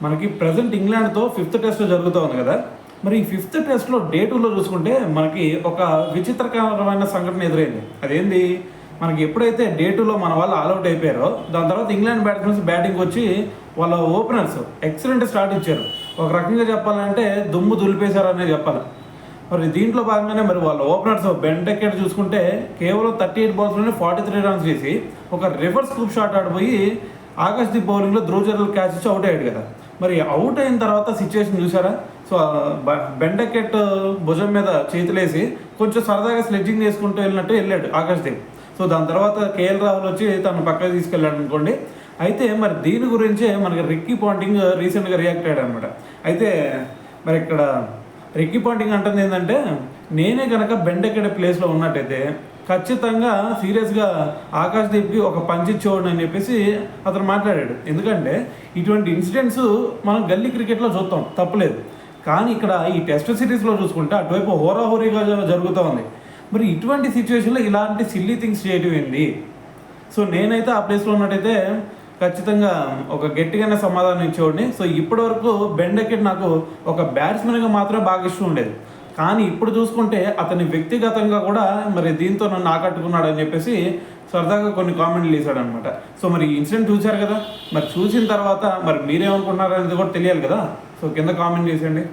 మనకి present ఇంగ్లాండ్తో fifth test జరుగుతూ ఉంది కదా. మరి ఈ ఫిఫ్త్ టెస్ట్లో డే 2లో చూసుకుంటే మనకి ఒక విచిత్రకరమైన సంఘటన ఎదురైంది. అదేంది, మనకి ఎప్పుడైతే డే 2లో మన వాళ్ళు ఆల్అవుట్ అయిపోయారో దాని తర్వాత ఇంగ్లాండ్ బ్యాట్స్మెన్స్ బ్యాటింగ్ వచ్చి వాళ్ళ ఓపెనర్స్ ఎక్సలెంట్ స్టార్ట్ ఇచ్చారు. ఒక రకంగా చెప్పాలంటే దుమ్ము దులిపేశారనే చెప్పాలి. మరి దీంట్లో భాగంగానే మరి వాళ్ళ ఓపెనర్స్ బెన్ డెకెట్ చూసుకుంటే కేవలం 38 బాల్స్లోనే 43 రన్స్ చేసి ఒక రివర్స్ స్కూప్ షాట్ ఆడిపోయి ఆకాశ్దీప్ బౌలింగ్లో ధ్రువ్ జురేల్ క్యాచ్ ఇచ్చి అవుట్ అయ్యాడు కదా. మరి అవుట్ అయిన తర్వాత సిచ్యువేషన్ చూసారా? సో బెన్ డెకెట్ భుజం మీద చేతులేసి కొంచెం సరదాగా స్లెడ్జింగ్ చేసుకుంటూ వెళ్ళినట్టు వెళ్ళాడు ఆకాశ్దీప్. సో దాని తర్వాత కేఎల్ రాహుల్ వచ్చి తను పక్కకి తీసుకెళ్ళాడు అనుకోండి. అయితే మరి దీని గురించే మనకి రిక్కీ పాంటింగ్ రీసెంట్గా రియాక్ట్ అయ్యాడు అనమాట. అయితే మరి ఇక్కడ రిక్కీ పాంటింగ్ అంటుంది ఏంటంటే, నేనే కనుక బెన్ డెకెట్ ప్లేస్లో ఉన్నట్టయితే ఖచ్చితంగా సీరియస్గా ఆకాశ్దీప్కి ఒక పంచ్ ఇచ్చేవాడు అని చెప్పేసి అతను మాట్లాడాడు. ఎందుకంటే ఇటువంటి ఇన్సిడెంట్స్ మనం గల్లీ క్రికెట్లో చూస్తాం, తప్పులేదు. కానీ ఇక్కడ ఈ టెస్ట్ సిరీస్లో చూసుకుంటే అటువైపు హోరాహోరీగా జరుగుతూ ఉంది. మరి ఇటువంటి సిచ్యువేషన్లో ఇలాంటి సిల్లీ థింగ్స్ చేయడం ఏంది? సో నేనైతే ఆ ప్లేస్లో ఉన్నట్టయితే ఖచ్చితంగా ఒక గట్టిగానే సమాధానం ఇచ్చేవాడిని. సో ఇప్పటివరకు బెన్ డెకెట్ నాకు ఒక బ్యాట్స్మెన్గా మాత్రమే బాగా ఇష్టం ఉండేది. కానీ ఇప్పుడు చూసుకుంటే అతని వ్యక్తిగతంగా కూడా మరి దీంతో నన్ను ఆకట్టుకున్నాడు అని చెప్పేసి సరదాగా కొన్ని కామెంట్లు వేసాడనమాట. సో మరి ఈ ఇన్సిడెంట్ చూశారు కదా, మరి చూసిన తర్వాత మరి మీరేమనుకుంటున్నారు అనేది కూడా తెలియాలి కదా. సో కింద కామెంట్ చేసేయండి.